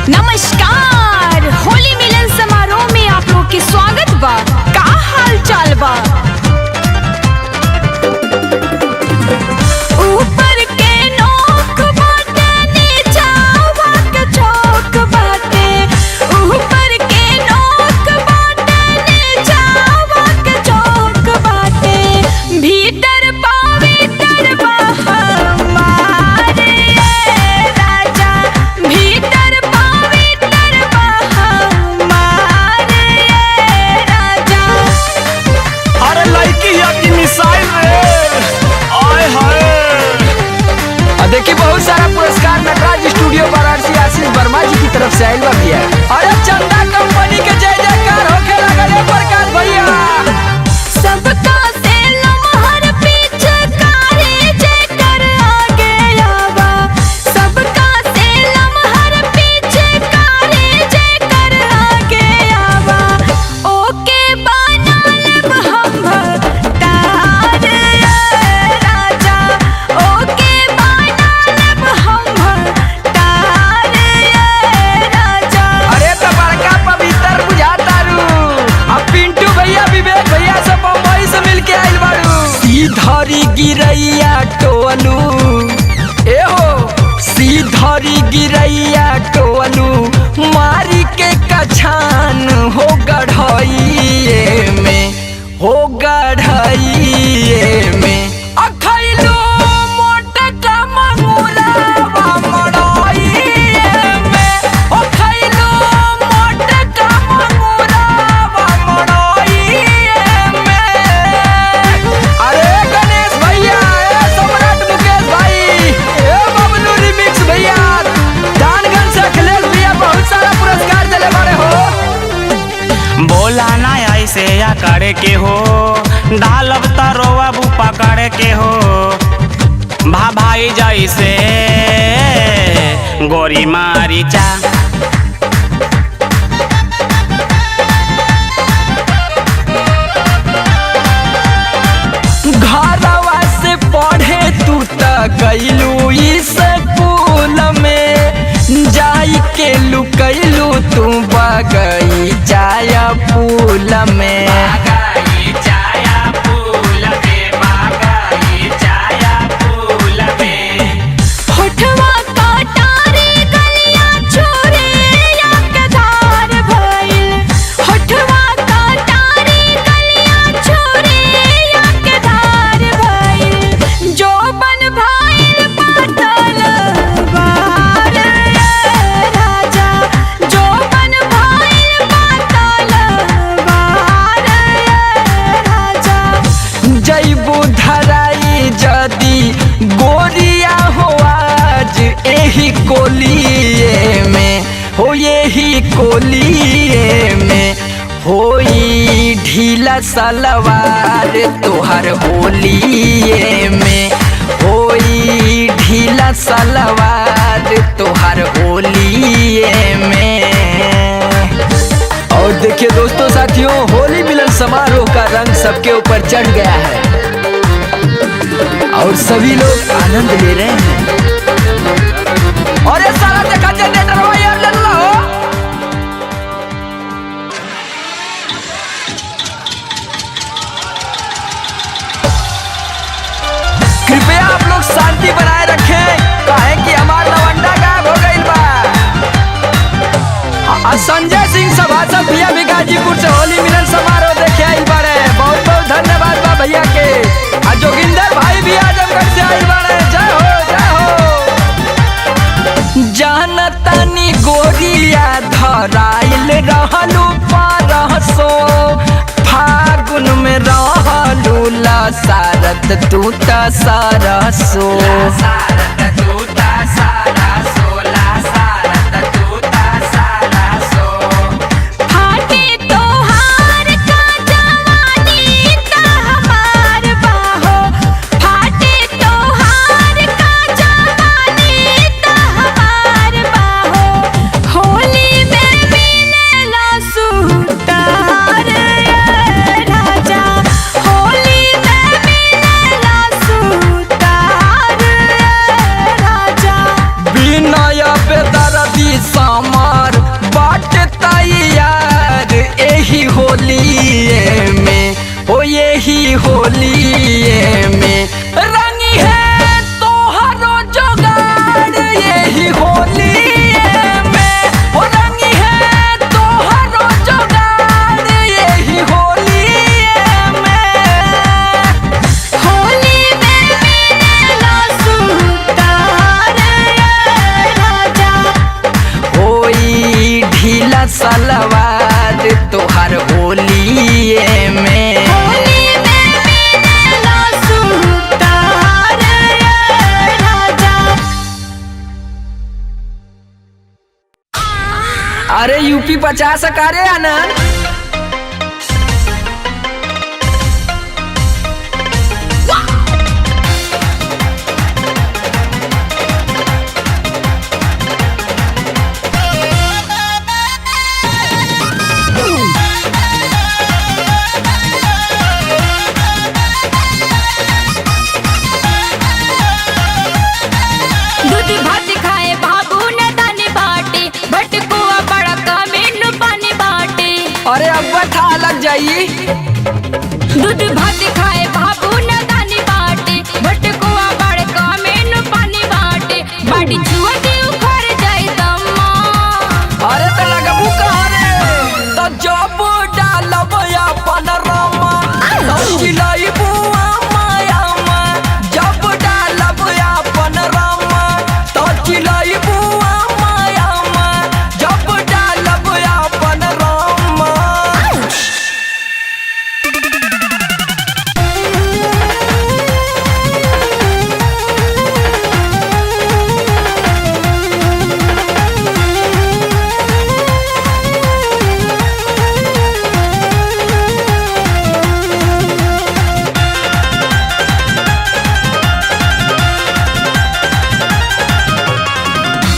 नमस्कार, होली मिलन समारोह में आप लोग के स्वागत बा। का हाल चाल बा? ऊपर के नोक बाटे, नीचावा के चौक बाटे। ऊपर के नोक बाटे, नीचावा के चौक बाटे। भीतर पवित्र बा हमारे राजा, भीतर पवित्र बा हमारे राजा। अरे लड़की है कि मिसाइल रे, आय हाय। देखिए बहुत सारा पुरस्कार नटराज स्टूडियो वाराणसी आशीष वर्मा जी की तरफ से आयल भी है। अरे चंदा कंपनी के जय जयकार होके लगा रे प्रकाश भैया। सबका से लम्हर पीछे काहे जेकर आगे आवा। सबका से लम्हर पीछे काहे जेकर आगे आवा। ओके बना लेब हम भतार राजा, ओके बना लेब हम भतार राजा। अरे तो बड़का पवित्र बुझाता रू। अब पिंटू भैया विवेक भैया सब बम्बई से मिलके आइल बारू। सीधरी गिरैया टोलू ए हो, सीधरी गिरैया टोलू मारी के कछान हो गढ़इए में, हो गढ़इए में। अखैलो मोटका मंगुलावा मड़इए में, अखैलो मोटका मंगुलावा मड़इए में। अरे गणेश भैया, ए सम्राट मुकेश भाई, ए बबलू रिमिक्स भैया, दानगंज से अखिलेश भैया बहुत सारा पुरस्कार दिले बारे हो। बोला ना ऐसे या करे के हो, डालब तरोवा बू पकड़े के हो। भाई जैसे गोरी मारी चा। घरवा से पढ़े तू त गइलू स्कूल में, जाई के लुकैलू तू बगीचाया फूल में। होठवा काटारी गलिया छोरे या के धार भइल। होठवा काटारी गलिया छोरे या के धार भइल। जोबन भइल पातल बार राजा, जोबन भइल पातल बार राजा। जैबू धराई जदी गोरिया हो आज एही कोलिए में, हो यही कोलिए में। होई ढीला सलवार तोहर होलिए में, होई ढीला सलवार तोहर होलिए में। और देखिए दोस्तों साथियों, होली मिलन समारोह का रंग सबके ऊपर चढ़ गया है और सभी लोग आनंद ले रहे हैं। और ये सारा देखा जनरेटर हो यार, ले लो। कृपया आप लोग शांति बनाए रखें, काहे कि हमार लवंडा गायब हो गइल बा। संजय सिंह सभासद भैया भी गाजीपुर से होली मिलन समारोह देखे आइल बारे। बहुत बहुत धन्यवाद बा भैया के। आ जोगिंदर भाई भी आजमगढ़ से आइल बारे। जय हो जय हो। जानतानी गोरिया धराइल रहलू परसो, फागुन में रहलू लसारत तू त सरसो। फाटे तोहार का जवानी त हमार बाहो। फाटे तोहार का जवानी त हमार बाहो। होली में मिलेला सुतार राजा, होली में मिलेला सुतार। दिसंबर बाट तैयार एही होलिए में ओ यही होलिए में रंगी है तोहरो जोगाड़ यही होलिए में ओ रंगी है तोहरो जोगाड़ यही होलिए में। होली में मिलेला सुतार राजा, होई ढीला सलवार तोहर होलिए में। होली में मिलेला सुतार राजा। अरे यूपी 50 का रे आनंद। दूध भात खाए बाबू न दानी बाटे, भटकुआ बड़का मेनू पानी बाटे। अरे अब्बा था लग जाई। दूध भात खाए बाबू न दानी बाटे, भटकुआ बड़का मेनू पानी बाटे। बाटी छुआ के उखड़ जाई दम्मा। अरे तो लगबू कहाँ रे तो जब डालब अपन रामा तो चिलाई बुआ माया में। जब डालब अपन रामा तो चिलाई बुआ माया में। जब डालब अपन रामा।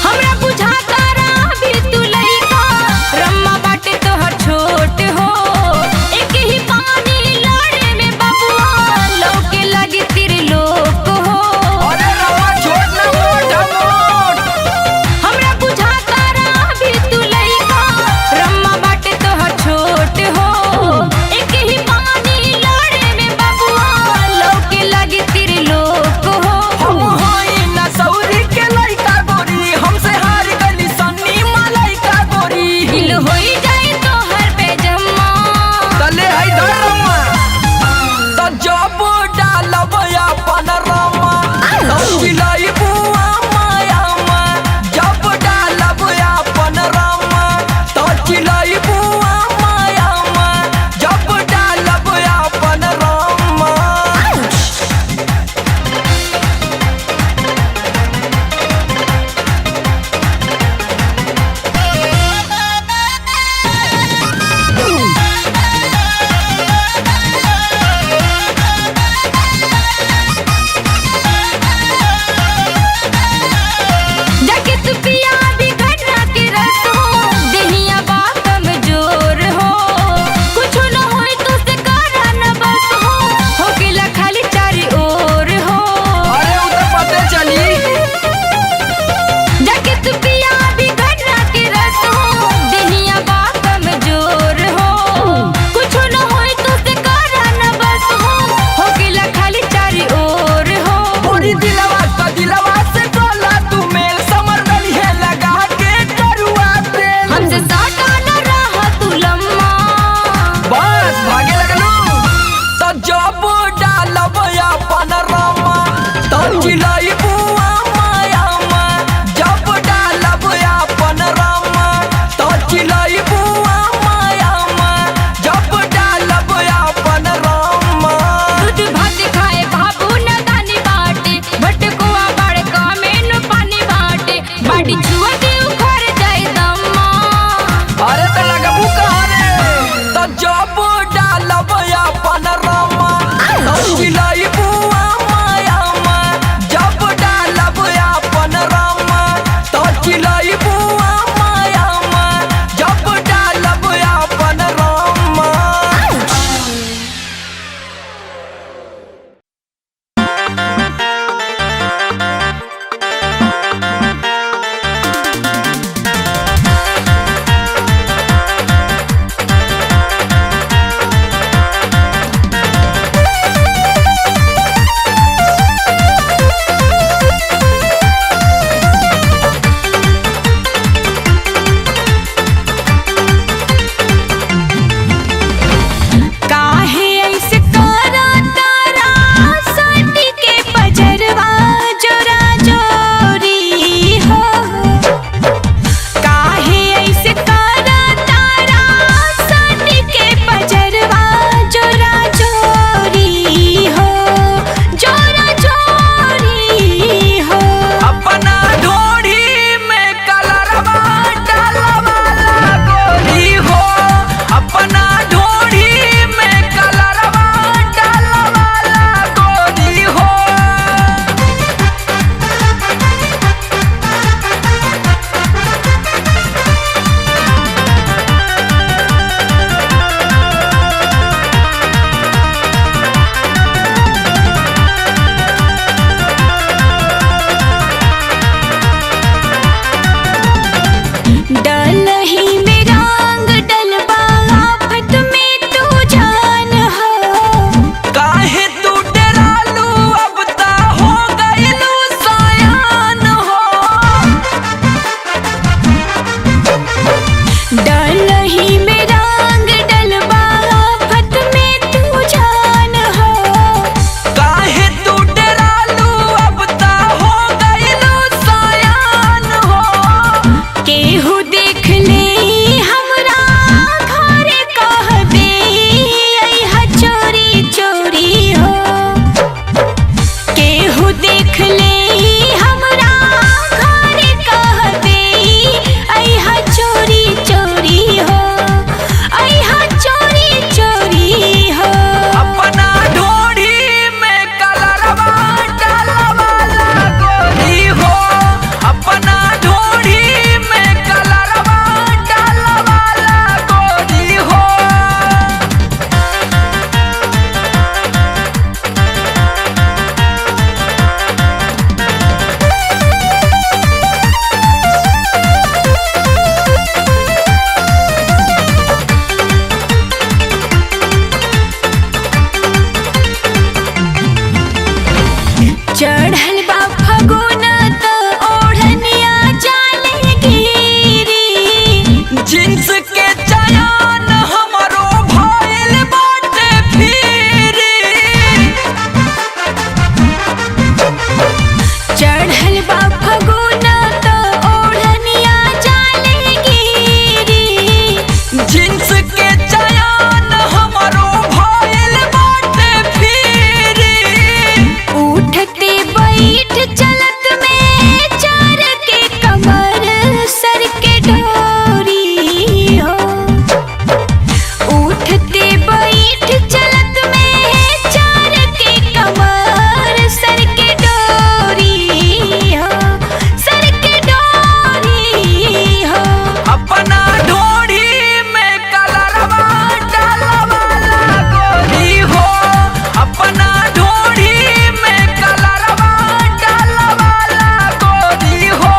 हमरा बुझाता रहा भी तू लइका, रम्मा बाटे तोहर छोट हो। एक ही पानी लड़े में बबुआ, लौके लगी त्रिलोक हो। अरे रवा छोड़ ना मोट मोट। हमरा बुझाता रहा भी तू लइका, रम्मा बाटे तोहर छोट हो। एक ही पानी लड़े में बबुआ, लौके लगी त्रिलोक हो। हम होई ना सौरी के लइका गोरी हमसे हार गली सन्नी मलाइका गोरी। दिल होई जाए तोहर बेजम्मा। तले आई धरमा तो जब डालब अपन रामा तो चिलाई बुआ माया में। जब डालब अपन रामा तो चिलाई बुआ माया में। जब डालब अपन रामा। जाके तू पिया भी गन्ना के रस हो, देहिया बा कमजोर हो। कुछ न होई तो से करा न बस हो, होकेला खाली चारी ओर हो। अरे उ तो पते चली। जाके तू पिया भी गन्ना के रस हो, देहिया बा कमजोर हो। कुछ न होई तो से करा न बस हो, होकेला खाली चारी ओर हो। पूरी दिलवा तो दिलवा से बोला तू मेल समर गली है लगा के करुआ तेल। हमसे साटा न रहा तू लम्मा। बस भागे लगलू तो जब डालब अपन रामा तो चिलाई बुआ माया में। जब डालब अपन रामा तो चिलाई बुआ माया में। जब डालब अपन रामा। दूध भात खाए बाबू न दानी बाटे, भटकुआ बड़का मेनू पानी बाटे। बाटी छुआ के उखड़ जाए दम्मा। अरे तो लगबू कहाँ रे तो जब डालब अपन रामा तो चिलाई बुआ माया में। जब डालब अपन रामा तो चिलाई बुआ माया में। जब डालब अपन रामा। डलही में रंग डलबा आफत में तू जान हो। काहे तू डरालू अब ता हो गइलू सयान हो। डलही में रंग डलबा आफत में तू जान हो। काहे तू डरालू अब ता हो गइलू सयान हो। केहू देख ले हमरा घरे कह दे अइहा चोरी चोरी हो। केहू देख ले हमरा घरे कह दे अइहा चोरी चोरी हो। अइहा चोरी चोरी हो। अपना ढोढ़ी में कलरवा डालवाला गोरी हो। अपना ढोढ़ी में कलरवा डालवाला गोरी हो। चढ़ल बा फगुन त ओढ़निया जाले गिरी। जींस के चयान हमरो भइल बाटे फिरी। चढ़ल बा फगुन त ओढ़निया जाले गिरी। जींस के चयान हमरो भइल बाटे फिरी। उठते बैठ चलत में चार के कमर सर के डोरी हो। उठते बैठ चलत में चार के कमर सर के डोरी हो। सर के डोरी हो। अपना ढोढ़ी में कलरवा डालवाला गोरी हो। अपना ढोढ़ी में कलरवा डालवाला गोरी हो।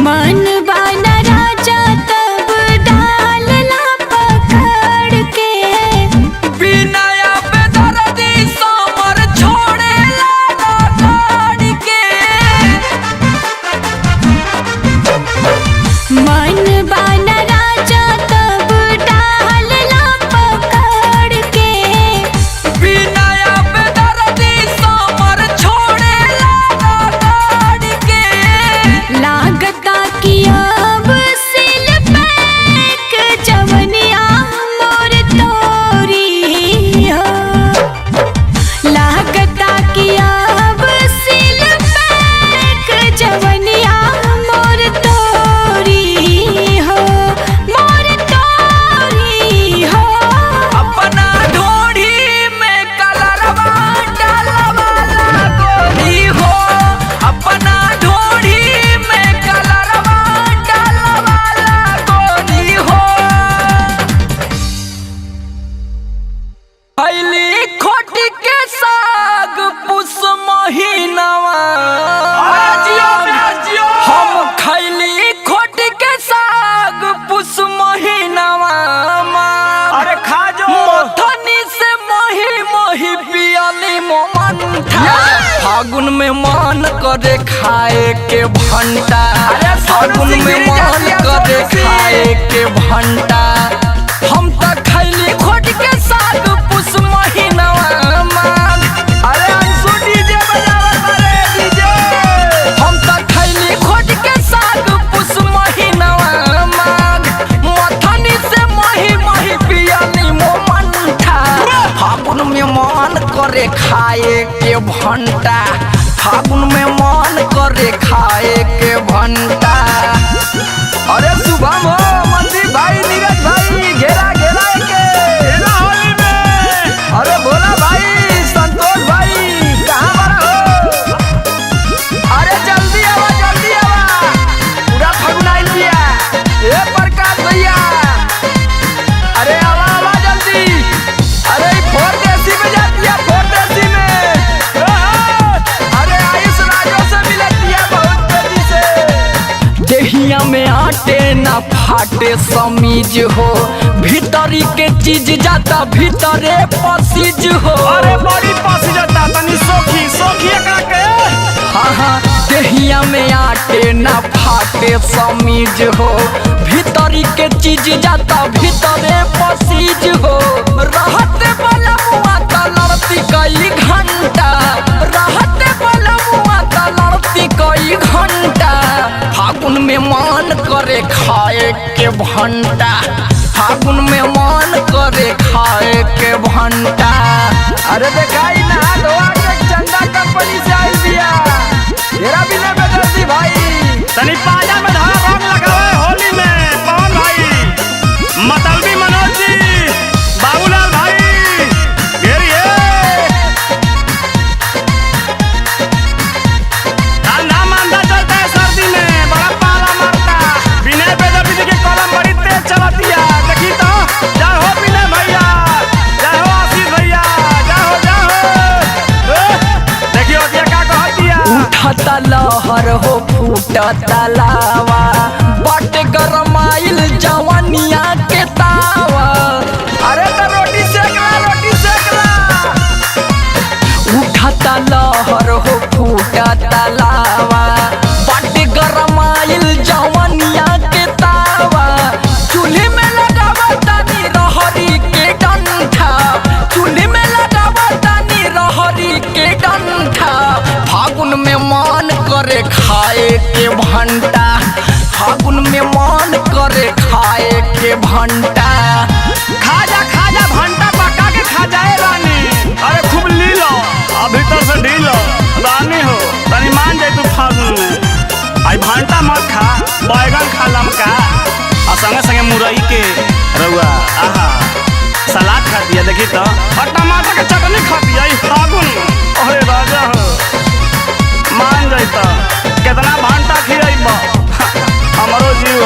मन बाना राजा तब डालला पकड़ के। बिनाया बेदर्दी समर छोड़ेला ना ताड़ के। मन बाना राजा तब डालला पकड़ के। बिनाया बेदर्दी समर छोड़ेला ना ताड़ के। लागता कि अब सिल पैक जवनिया मोर तोरी हो। लागता कि अब सिल पैक जवनिया मोर तोरी हो। मोर तोरी हो। अपना ढोढ़ी में कलरवा डालवाला गोरी हो। अपना ढोढ़ी में कलरवा डालवाला गोरी हो। खैली खोटी के साग पुस महीनावा। हम खैली खोटी के साग पुस महीनावा। अरे खा जो। मथनी से मही मही पियली मोमंठा। फागुन में मन करे खाए के भंटा। फागुन में मन करे खाए के भंटा। हम त खैली खोट के साग पुस महीनावा माघ। अरे अंशु डीजे बजावा रे डीजे। हम त खैली खोट के साग पुस महीनावा माघ। मथनी से मही मही पियली मोमंठा। फागुन में मन करे खाए के भंटा। फागुन में मन करे खाए के भंटा। अरे शुभम हो मंदिर भाई नीरज भाई घेरा घेरा के होली में। अरे भोला भाई संतोष भाई कहाँ पर हो। ना फाटे समीज हो, भीतरी के चीज जाता भीतरे पसीज हो। अरे बड़ी पसी जाता तनी सोखी सोखी एकरा के। हाँ हाँ देहिया में आटे ना फाटे समीज हो, भीतरी के चीज जाता भीतरे पसीज हो। रहते वाला मुआ का लड़ती कई घंटा, रहते वाला मुआ का लड़ती कई घंटा। फागुन में मन करे खाए के भंटा, फागुन में मन करे खाए के भंटा। अरे देखाई ना धोआ के चंदा कंपनी से आई बिया, तेरा भी ना बेदर्दी भाई। तनी पाजा में धारा रंग लगावे होली में पवन भाई, मतलबी मनोज जी, बाबूलाल भाई घेरिए। ठंडा मंदा चलता है सर्दी में, बड़ा पाला मारता। विनय बेदर्दी जी की कलम बड़ी तेज चलती है, देखी तो। जय हो विनय भैया, जय हो आशीष भैया, जय हो जय हो। देखियो दिया का कहती है। उठता लहर हो फूटता लावा, बाटे गरमाइल जवानिया के तावा। अरे तो रोटी सेकला रोटी सेकला। उठता लहर हो फूटता लावा, बाटे गरमाइल जवानिया के तावा। चूल्हे में लगावा तानी रहरी के डंठा, चूल्हे में लगावा तानी रहरी के डंठा। फागुन में मन करे खाए के भंटा, फागुन में मन करे खाए के भंटा। खाजा खाजा भंटा पका के खा जाए रानी। अरे खूब ली लो, अब भीतर से ढीलो रानी हो। तनी मान जाए तू फागुन में। आई भंटा मत खा, बैगन खा लमका, और संगे संगे मुरई के रउआ आहा सलाद खा दिया देखी तो। और टमाटर के चटनी खा दिया ई फागुन। अरे राजा हो मान जाए तो कितना भंटा खियाइबो। हमरो जीव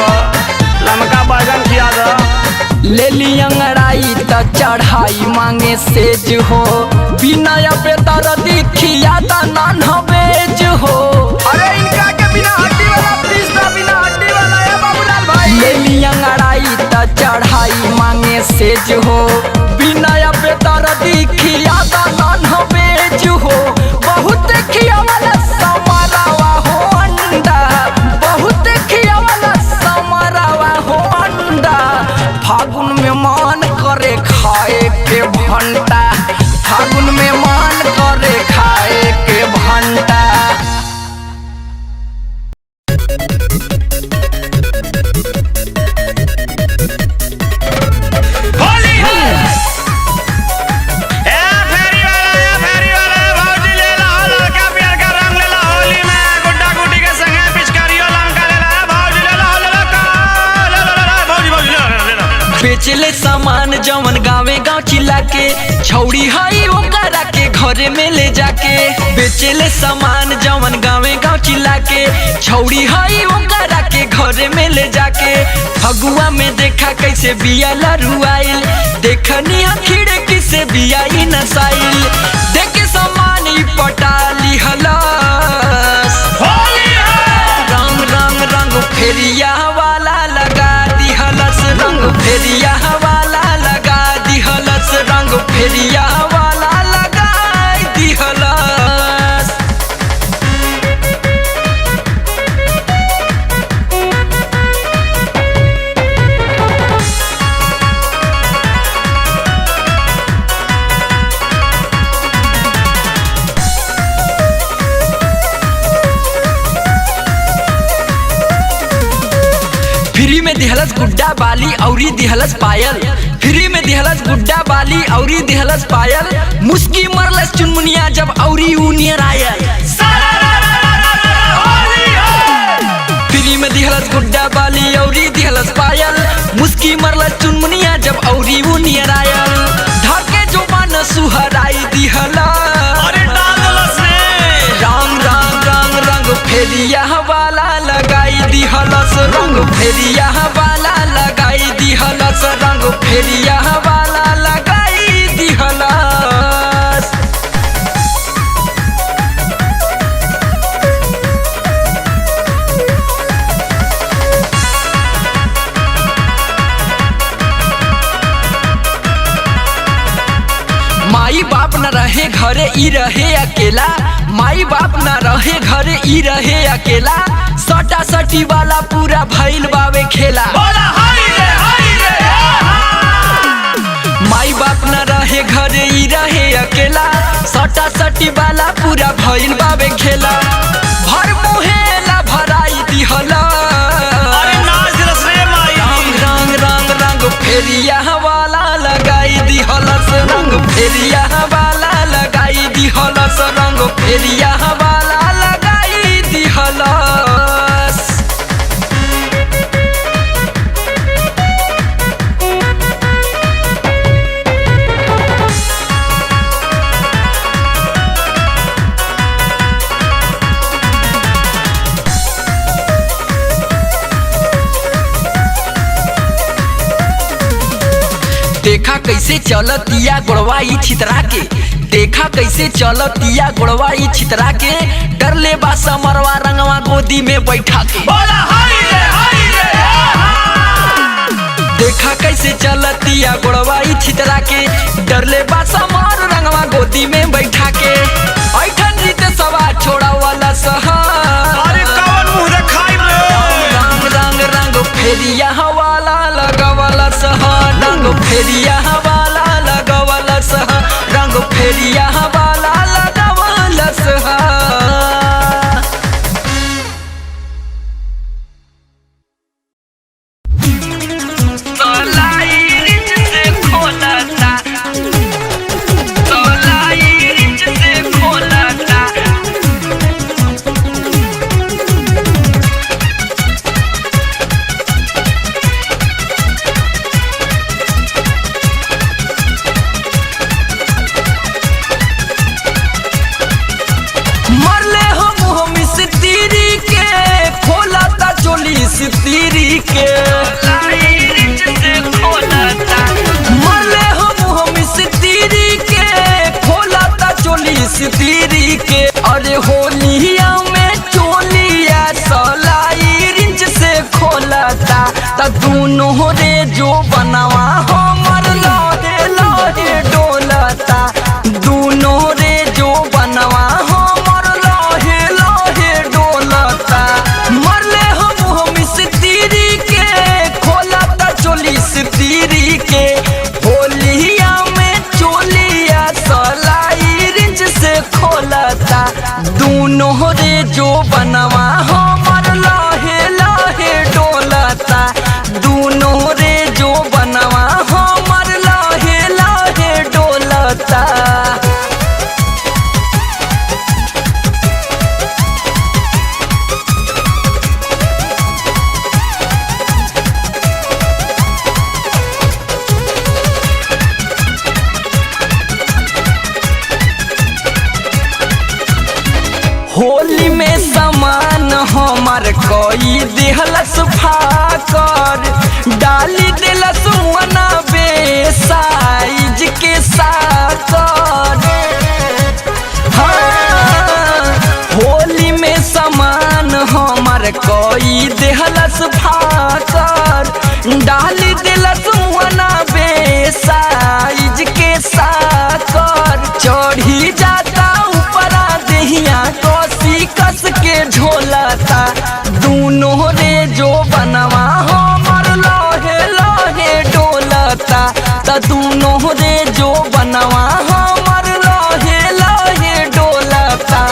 लमका बैगन खिया दो। ले ली अंगड़ाई त चढ़ाई मांगे सेज हो, बिना बेदर्दी खिया दा नान बेज हो। अरे इनका के बिना हड्डी वाला पीस दा, बिना हड्डी वाला है बाबूलाल भाई। ले ली अंगड़ाई त चढ़ाई मांगे सेज हो, बिना बेदर्दी खिया दा नान बेज हो। बहुत खिया वाला समारावा हो अंडा, बहुत खिया वाला समारावा हो अंडा। फागुन में मन करे खाए के भंटा, फागुन में मन करे खाए के भंटा। होली है ए फेरी वाला भौजी ले ला लड़का प्यार का रंग ले ला। होली में गुड्डा गुड्डी के संगे पिचकारियो लंका ले ला। भौजी ले ला भौजी भौजी ले ला। बेचले सामान जवन गावे गाँव चिल्ला के, छौड़ी हई ओकरा के घरे में ले जाके। बेचले सामान जवन गावे गाँव चिल्ला के, छौड़ी हई ओकरा के घरे में ले जाके। फगुआ में देखा कैसे बिया लरुआइल, देखनी खिड़की से बिया ही नसाइल। देखे सामान ही पटा लिहलस। होली है रंग रंग रंग फेरिया वाला लगा दिहलस, रंग फेरिया वाला लगा दिहलस, रंग फेरिया वाला लगा दिहलस। फ्री में दिहलस गुड्डा बाली औरी दिहलस पायल, फ्री में दिहलस गुड्डा बाली औरी दिहलस पायल। मुस्की मरलस चुनमुनिया जब औरी ऊनियर आयल। फ्री में दिहलस गुड्डा बाली औरी दिहलस पायल, मुस्की मरलस चुनमुनिया जब औरी ऊनियर आयल। धके जो मन सुहराई दिहलस। अरे डालस रे रंग रंग रंग रंग फेरिया वाला लगाई दिहलस, रंग फेरिया वाला लगाई दिहलस, रंग फेरिया वाला लगाई दिहलस। ई रहे अकेला, माई बाप ना रहे घरे ई रहे अकेला, सटा सटी वाला पूरा भइल बावे खेला। माई बाप ना रहे घरे ई रहे अकेला, सटा सटी वाला पूरा भइल बावे खेला। भर मुहेला भराई दिहला, रंग रंग रंग फेरिया वाला लगाई दिहलस, रंग फेरिया वाला लगाई दिहलस, रंग फेरिया वाला लगाई दिहलस। देखा कैसे चलतिया गोड़वाई छितरा के, देखा कैसे चलतिया गोड़वाई छितरा के, डर ले बा समरवा रंगवा गोदी में बैठा के। देखा कैसे चलतिया गोड़वाई छितरा के, डर ले बा समर रंगवा गोदी में बैठा के। ऐठन रीत सवा छोड़ा वाला सहा, रंग रंग रंग फेरिया वाला लगवाला सहा, रंग फेरिया वाला लगवाला सहा, रंग फेरिया वाला लगवाला सहा। सितीरी के मरले हम सितीरी के, खोलाता चोली सितीरी के। अरे होलिया में चोलिया सलाई रिंच से खोलाता, त दोनों रे जो बनवा हमर लहे लहे डोलता, दोनों रे जो बनवा हमर लहे लहे डोलता। मरले सितीरी के, खोलाता चोली सितीरी के, होलिया में चोलिया सलाई रिंच से खोलाता, दोनों रे जो बनवा हमर लहे लहे डोलता, दोनों रे जो बनवा हमर लहे लहे डोलता। होली में समान हमार कोई दिहलस फाकर, डाली दिलस वना बे साइज के साकर। हाँ, होली में समान हमार कोई दिहलस फाकर, डाली दिलस वना बे साइज के साकर। चढ़ी जाता ऊपरा देहिया कसी कस के झोलता, दोनों रे जो बनवा हमर लहे लहे डोलता, त दोनों रे जो बनवा हमर लहे लहे डोलता।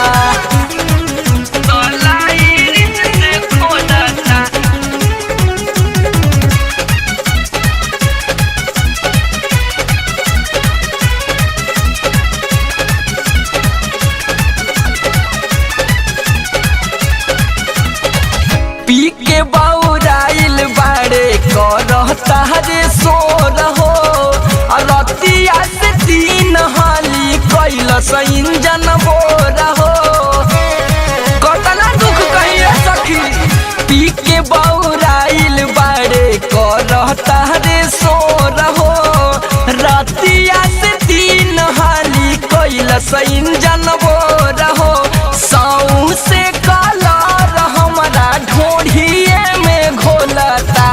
पी के बौराइल बाड़े करता रे सोर हो, रतिया से तीन हाली कैलस इंजन बोर हो। कतना दुख कहिए सखी, पी के बौराइल बाड़े करता रे सोर हो, रतिया से तीन हाली कैलस इंजन बोर हो। साऊ से कलर हमरा ढोढ़िए में घोलता,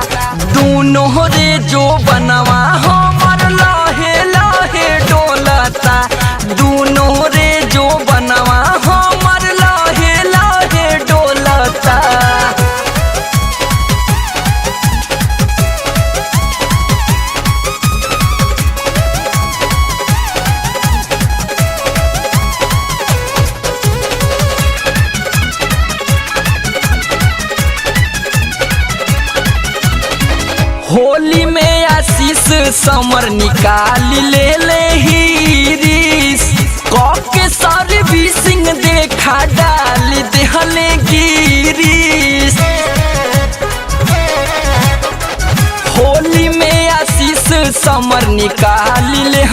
दोनों रे जो बनवा हमर लहे लहे डोलता, दोनों रे समर निकाल ले हीरिस के सर्विसिंग देखा डाल देहले गिरीस। होली में आशीष समर निकाल ले